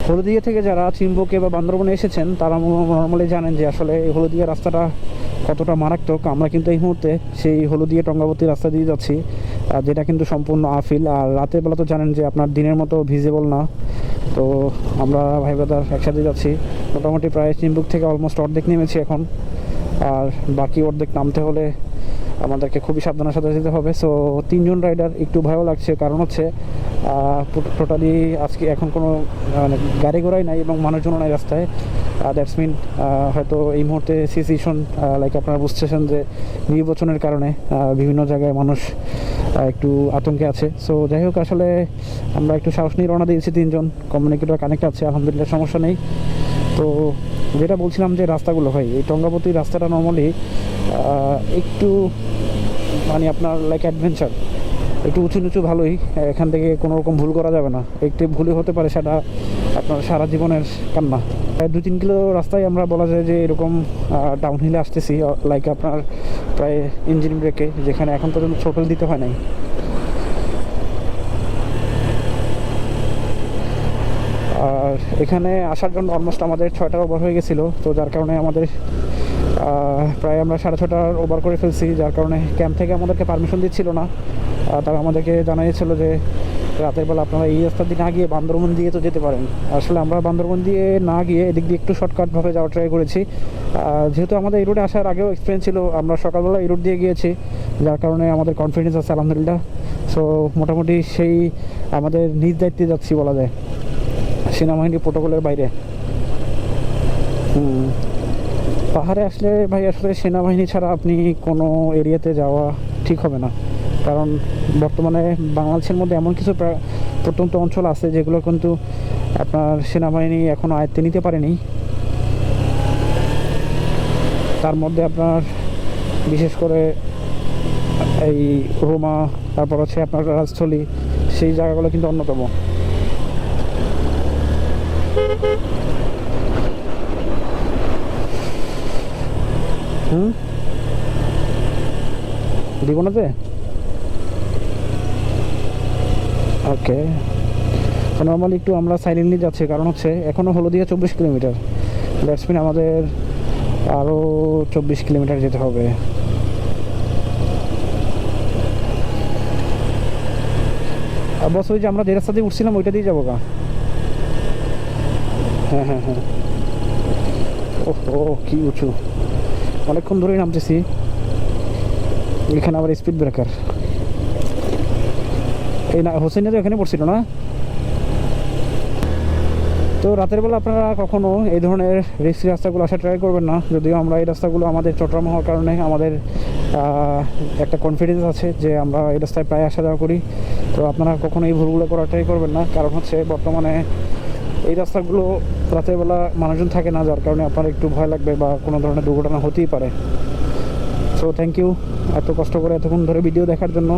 হলদিয়া থেকে যারা চিম্বুকে বা বান্দরবনে এসেছেন তারা নর্মালি জানেন যে আসলে এই হলদিয়া রাস্তাটা কতটা মারাত্মক। আমরা কিন্তু এই মুহূর্তে সেই হলদিয়া টঙ্গাবতী রাস্তা দিয়ে যাচ্ছি, যেটা কিন্তু সম্পূর্ণ আফিল। আর রাতের বেলা তো জানেন যে আপনার দিনের মতো ভিজিবল না। তো আমরা ভাই ব্রাদার একসাথে যাচ্ছি। মোটামুটি প্রায় চিম্বুক থেকে অলমোস্ট অর্ধেক নেমেছি এখন, আর বাকি অর্ধেক নামতে হলে আমাদেরকে খুবই সাবধানের সাথে যেতে হবে। সো 3জন রাইডার, একটু ভয়ও লাগছে, কারণ হচ্ছে টোটালি আজকে এখন কোনো মানে গাড়ি ঘোড়াই নাই এবং মানুষজনও নাই রাস্তায়। দ্যাটস মিন হয়তো এই মুহূর্তে সিচুয়েশন লাইক আপনারা বুঝতেছেন যে নির্বাচনের কারণে বিভিন্ন জায়গায় মানুষ একটু আতঙ্কে আছে। সো যাই হোক, আসলে আমরা একটু সাহস নিয়ে রওনা দিয়েছি, 3জন কমিউনিকেটর কানেক্ট আছে, আলহামদুলিল্লাহ সমস্যা নেই। তো যেটা বলছিলাম যে রাস্তাগুলো হয়, এই টঙ্গাবতী রাস্তাটা নর্মালি একটু মানে আপনার লাইক অ্যাডভেঞ্চার, একটু উঁচু নিচু ভালোই। এখান থেকে কোনো রকম ভুল করা যাবে না, একটু ভুলই হতে পারে সেটা আপনার সারা জীবনের কান্না। 2-3 কিলো রাস্তায় আমরা বলা যায় যে এরকম ডাউন হিলে আসতেছি, লাইক আপনার প্রায় ইঞ্জিন ব্রেকে, যেখানে এখন পর্যন্ত থ্রোটল দিতে হয় নাই। আর এখানে আসার জন্য অলমোস্ট আমাদের 6টার ওভার হয়ে গেছিলো, তো যার কারণে আমাদের প্রায় আমরা 6:30 ওভার করে ফেলছি, যার কারণে ক্যাম্প থেকে আমাদেরকে পারমিশন দিচ্ছিল না। তারা আমাদেরকে জানিয়েছিল যে রাতের বেলা আপনারা এই রাস্তা দিয়ে না গিয়ে বান্দরবন দিয়ে তো যেতে পারেন। আসলে আমরা বান্দরবন দিয়ে না গিয়ে এদিক দিয়ে একটু শর্টকাটভাবে যাওয়ার ট্রাই করেছি। যেহেতু আমাদের এই রুটে আসার আগেও এক্সপিরিয়েন্স ছিল, আমরা সকালবেলা এই রুট দিয়ে গিয়েছি, যার কারণে আমাদের কনফিডেন্স আছে আলহামদুলিল্লাহ। সো মোটামুটি সেই আমাদের নিজ দায়িত্বে যাচ্ছি বলা যায়, সেনাবাহিনী প্রোটোকলের বাইরে। পাহাড়ে আসলে ভাই আসলে সেনাবাহিনী ছাড়া আপনি কোনো এরিয়াতে যাওয়া ঠিক হবে না, কারণ বর্তমানে বাংলাদেশের মধ্যে এমন কিছু প্রত্যন্ত অঞ্চল আছে যেগুলো কিন্তু আপনার সেনাবাহিনী এখনও আয়ত্তে নিতে পারেনি। তার মধ্যে আপনার বিশেষ করে এই রোমা, তারপর হচ্ছে আপনার রাজস্থলী, সেই জায়গাগুলো কিন্তু অন্যতম। দিব না যে ওকে। তো নর্মালি একটু আমরা সাইলেন্টলি যাচ্ছি, কারণ হচ্ছে এখনও হলদিয়া 24 কিলোমিটার, দ্যাটস মিন আমাদের আরও 24 কিলোমিটার যেতে হবে। আর বস ওই যে আমরা যে রাস্তা দিয়ে উঠছিলাম ওইটা দিয়ে যাবো গা? হ্যাঁ হ্যাঁ হ্যাঁ। ও কি উঁচু, অনেকক্ষণ ধরেই নামতেছি। এখানে আবার স্পিড ব্রেকার, এই না হোসেনে তো এখানে পড়ছিল না। তো রাতের বেলা আপনারা কখনো এই ধরনের রিস্কি রাস্তাগুলো আসা ট্রাই করবেন না, যদিও আমরা এই রাস্তাগুলো আমাদের চট্টগ্রাম হওয়ার কারণে আমাদের একটা কনফিডেন্স আছে যে আমরা এই রাস্তায় প্রায় আসা যাওয়া করি। তো আপনারা কখনো এই ভুলগুলো করার ট্রাই করবেন না, কারণ হচ্ছে বর্তমানে এই রাস্তাগুলো রাতের বেলা মানুষজন থাকে না, যার কারণে আপনার একটু ভয় লাগবে বা কোনো ধরনের দুর্ঘটনা হতেই পারে। সো থ্যাংক ইউ এত কষ্ট করে এতক্ষণ ধরে ভিডিও দেখার জন্য।